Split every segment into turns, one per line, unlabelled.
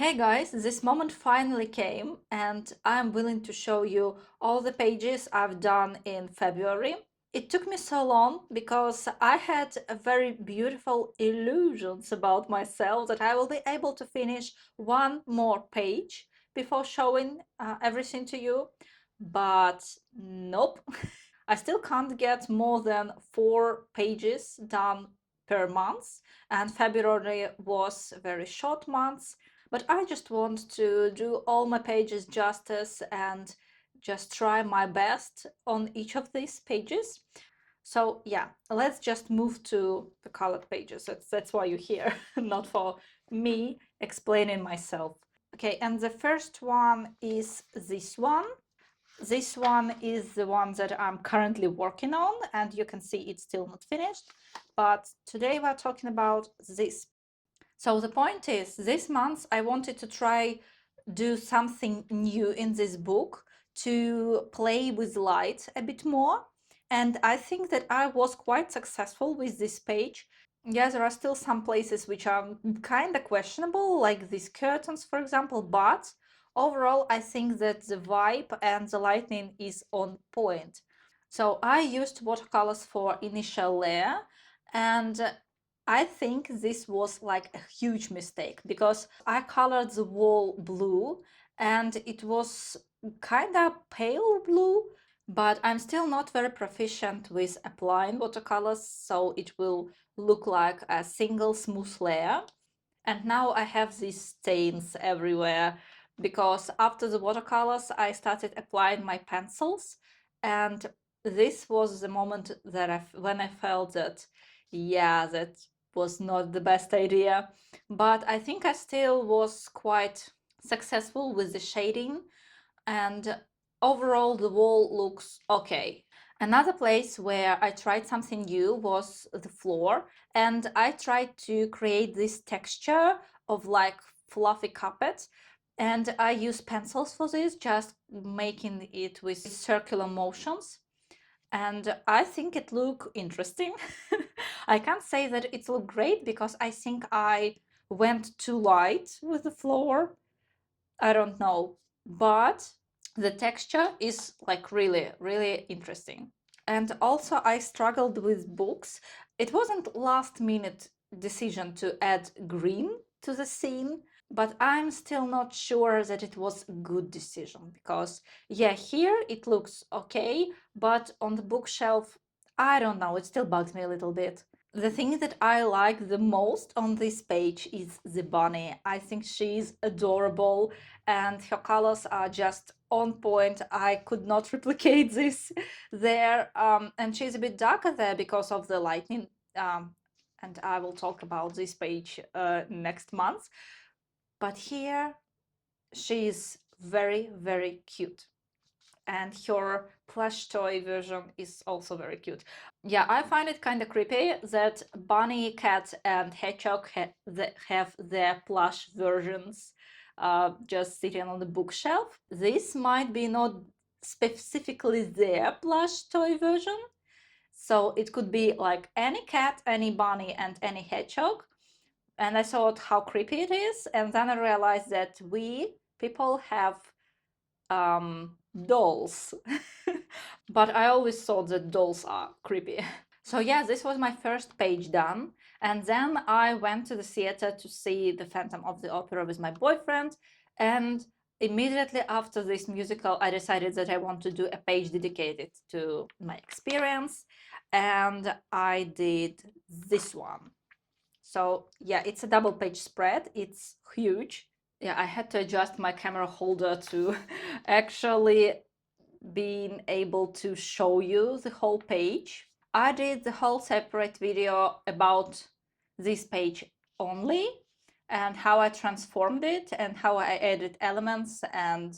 Hey guys, this moment finally came and I'm willing to show you all the pages I've done in February. It took me so long because I had a very beautiful illusions about myself that I will be able to finish one more page before showing everything to you. But nope, I still can't get more than 4 pages done per month, and February was a very short month, but I just want to do all my pages justice and just try my best on each of these pages. So yeah, let's just move to the colored pages. That's why you're here, not for me explaining myself. Okay, and the first one is this one. This one is the one that I'm currently working on, and you can see it's still not finished. But today we're talking about this. So the point is, this month I wanted to try do something new in this book, to play with light a bit more. And I think that I was quite successful with this page. Yeah, there are still some places which are kind of questionable, like these curtains, for example, but overall, I think that the vibe and the lighting is on point. So I used watercolors for initial layer, and I think this was like a huge mistake because I colored the wall blue and it was kind of pale blue, but I'm still not very proficient with applying watercolors, so it will look like a single smooth layer. And now I have these stains everywhere because after the watercolors, I started applying my pencils, and this was the moment that when I felt that, yeah, that was not the best idea. But I think I still was quite successful with the shading, and overall the wall looks okay. Another place where I tried something new was the floor, and I tried to create this texture of like fluffy carpet, and I use pencils for this, just making it with circular motions, and I think it looked interesting. I can't say that it looked great because I think I went too light with the floor. I don't know, but the texture is like really, really interesting. And also I struggled with books. It wasn't last minute decision to add green to the scene, but I'm still not sure that it was a good decision because yeah, here it looks okay, but on the bookshelf, I don't know, it still bugs me a little bit. The thing that I like the most on this page is the bunny. I think she's adorable and her colors are just on point. I could not replicate this there. And she's a bit darker there because of the lighting. And I will talk about this page next month. But here she's very, very cute, and her plush toy version is also very cute. Yeah, I find it kind of creepy that bunny, cat, and hedgehog have their plush versions just sitting on the bookshelf. This might be not specifically their plush toy version, so it could be like any cat, any bunny, and any hedgehog. And I thought how creepy it is, and then I realized that we people have dolls. But I always thought that dolls are creepy. So yeah, this was my first page done. And then I went to the theater to see The Phantom of the Opera with my boyfriend. And immediately after this musical, I decided that I want to do a page dedicated to my experience. And I did this one. So yeah, it's a double page spread. It's huge. Yeah, I had to adjust my camera holder to actually being able to show you the whole page. I did the whole separate video about this page only, and how I transformed it and how I added elements, and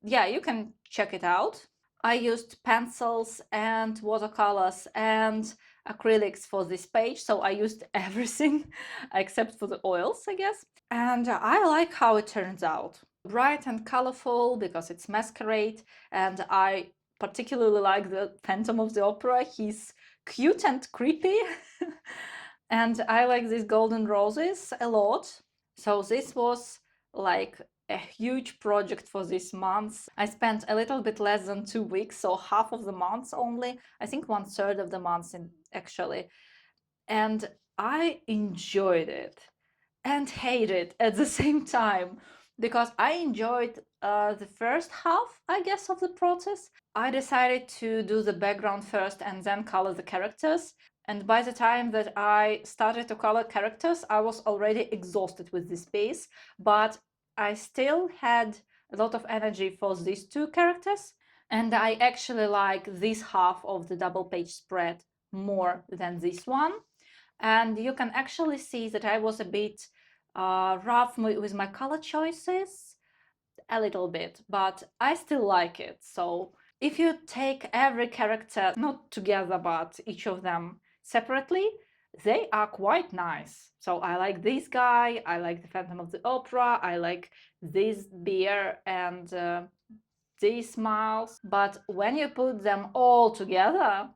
yeah, you can check it out. I used pencils and watercolors and acrylics for this page, so I used everything except for the oils, I guess. And I like how it turns out. Bright and colorful because it's masquerade, and I particularly like the Phantom of the Opera. He's cute and creepy. And I like these golden roses a lot. So this was like a huge project for this month. I spent a little bit less than 2 weeks, so half of the month only. I think 1/3 of the month actually. And I enjoyed it and hate it at the same time, because I enjoyed the first half, I guess, of the process. I decided to do the background first and then color the characters. And by the time that I started to color characters, I was already exhausted with this piece, but I still had a lot of energy for these two characters. And I actually like this half of the double page spread more than this one. And you can actually see that I was a bit rough with my color choices, a little bit, but I still like it. So if you take every character, not together, but each of them separately, they are quite nice. So I like this guy, I like the Phantom of the Opera, I like this bear and these mouse. But when you put them all together,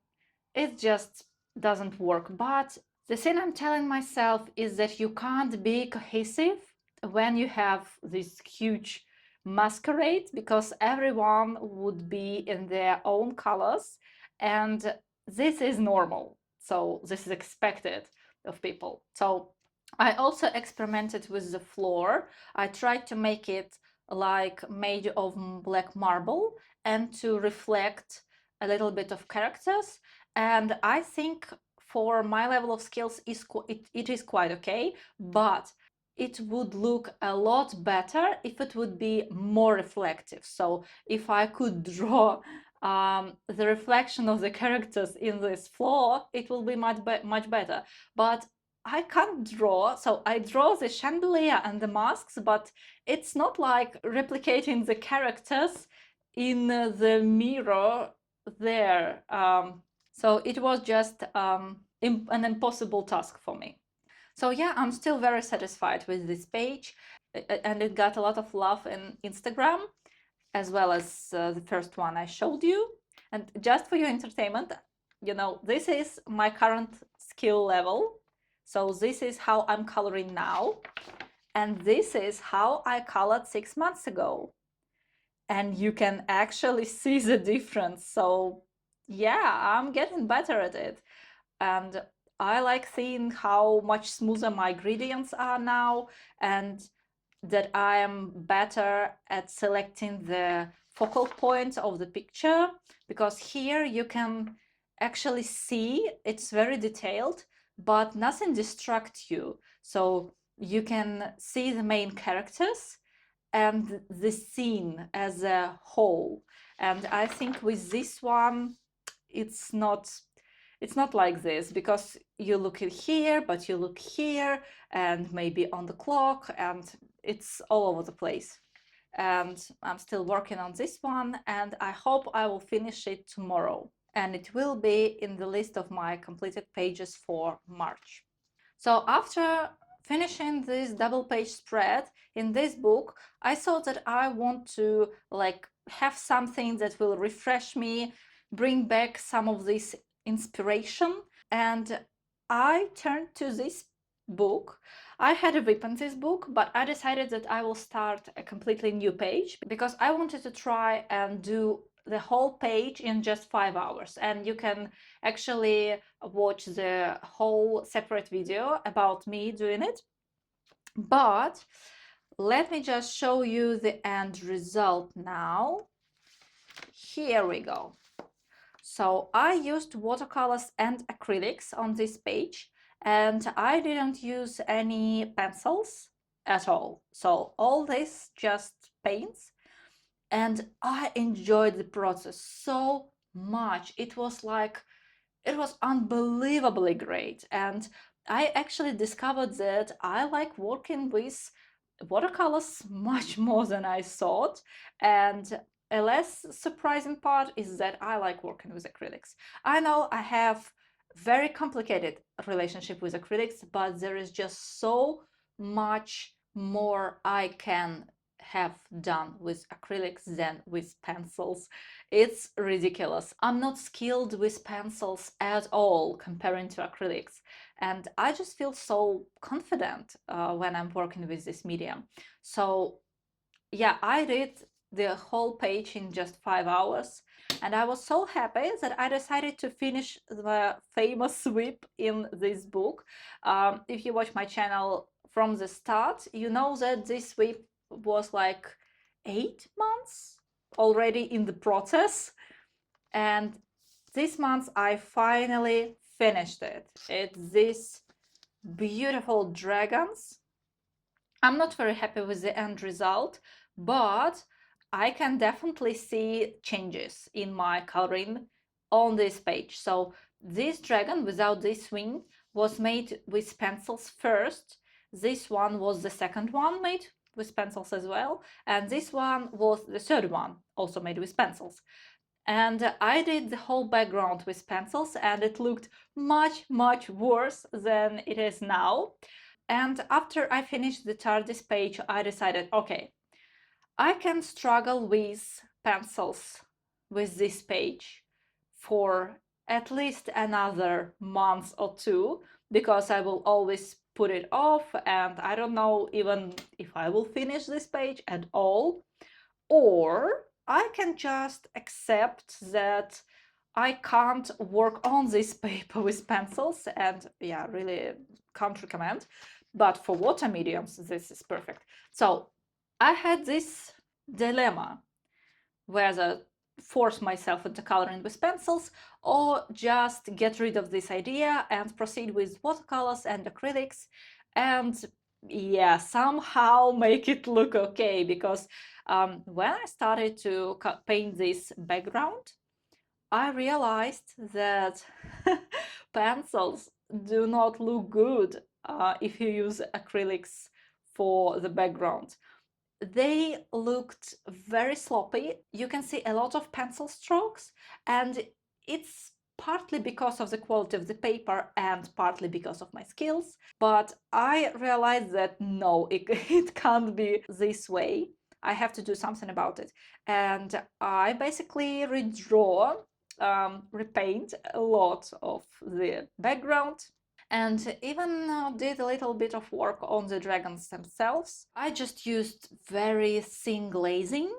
it just doesn't work. But the thing I'm telling myself is that you can't be cohesive when you have this huge masquerade, because everyone would be in their own colors, and this is normal. So this is expected of people. So I also experimented with the floor. I tried to make it like made of black marble and to reflect a little bit of characters. And I think for my level of skills, it is quite okay, but it would look a lot better if it would be more reflective. So if I could draw the reflection of the characters in this floor, it will be much better. But I can't draw, so I draw the chandelier and the masks, but it's not like replicating the characters in the mirror there. So it was just an impossible task for me. So yeah, I'm still very satisfied with this page, and it got a lot of love in Instagram, as well as the first one I showed you. And just for your entertainment, this is my current skill level. So this is how I'm coloring now, and this is how I colored 6 months ago. And you can actually see the difference. So yeah, I'm getting better at it. And I like seeing how much smoother my gradients are now, and that I am better at selecting the focal point of the picture, because here you can actually see it's very detailed, but nothing distracts you. So you can see the main characters and the scene as a whole. And I think with this one, it's not like this, because you look at here, but you look here, and maybe on the clock, and it's all over the place. And I'm still working on this one, and I hope I will finish it tomorrow. And it will be in the list of my completed pages for March. So after finishing this double page spread in this book, I thought that I want to have something that will refresh me, bring back some of this inspiration. And I turned to this book. I had opened this book, but I decided that I will start a completely new page, because I wanted to try and do the whole page in just 5 hours. And you can actually watch the whole separate video about me doing it. But let me just show you the end result now. Here we go. So I used watercolors and acrylics on this page, and I didn't use any pencils at all. So all this just paints, and I enjoyed the process so much. It was unbelievably great. And I actually discovered that I like working with watercolors much more than I thought. And a less surprising part is that I like working with acrylics. I know I have very complicated relationship with acrylics, but there is just so much more I can have done with acrylics than with pencils. It's ridiculous. I'm not skilled with pencils at all comparing to acrylics, and I just feel so confident when I'm working with this medium. So yeah, I did the whole page in just 5 hours, and I was so happy that I decided to finish the famous sweep in this book. If you watch my channel from the start, you know that this sweep was like 8 months already in the process, and this month I finally finished it. It's these beautiful dragons. I'm not very happy with the end result, but I can definitely see changes in my coloring on this page. So this dragon without this wing was made with pencils first. This one was the second one made with pencils as well. And this one was the third one, also made with pencils. And I did the whole background with pencils, and it looked much, much worse than it is now. And after I finished the TARDIS page, I decided, okay, I can struggle with pencils with this page for at least another month or two, because I will always put it off, and I don't know even if I will finish this page at all. Or I can just accept that I can't work on this paper with pencils, and yeah, really can't recommend. But for water mediums, this is perfect. So I had this dilemma whether force myself into coloring with pencils or just get rid of this idea and proceed with watercolors and acrylics and yeah, somehow make it look okay. Because when I started to paint this background, I realized that pencils do not look good if you use acrylics for the background. They looked very sloppy. You can see a lot of pencil strokes, and it's partly because of the quality of the paper and partly because of my skills. But I realized that no, it can't be this way. I have to do something about it. And I basically repaint a lot of the background, and even did a little bit of work on the dragons themselves. I just used very thin glazing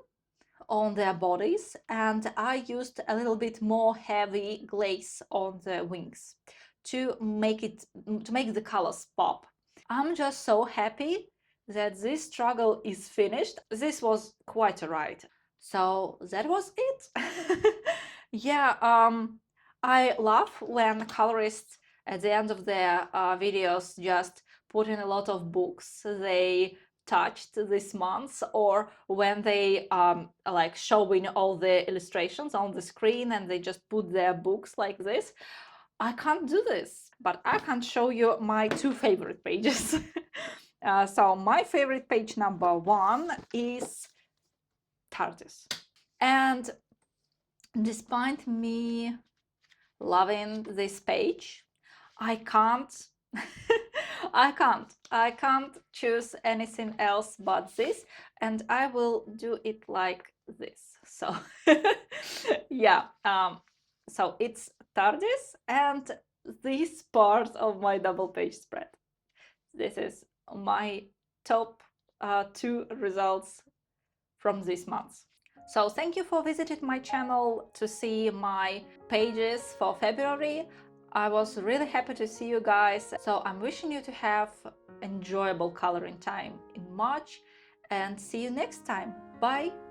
on their bodies, and I used a little bit more heavy glaze on the wings to make the colors pop. I'm just so happy that this struggle is finished. This was quite a ride. So that was it. Yeah, I love when colorists at the end of their videos just put in a lot of books they touched this month, or when they like showing all the illustrations on the screen and they just put their books like this. I can't do this, but I can show you my two favorite pages. So my favorite page number 1 is TARDIS. And despite me loving this page, I can't I can't choose anything else but this, and I will do it like this. So yeah, so it's TARDIS and this part of my double page spread. This is my top 2 results from this month. So thank you for visiting my channel to see my pages for February. I was really happy to see you guys. So I'm wishing you to have enjoyable coloring time in March, and see you next time. Bye!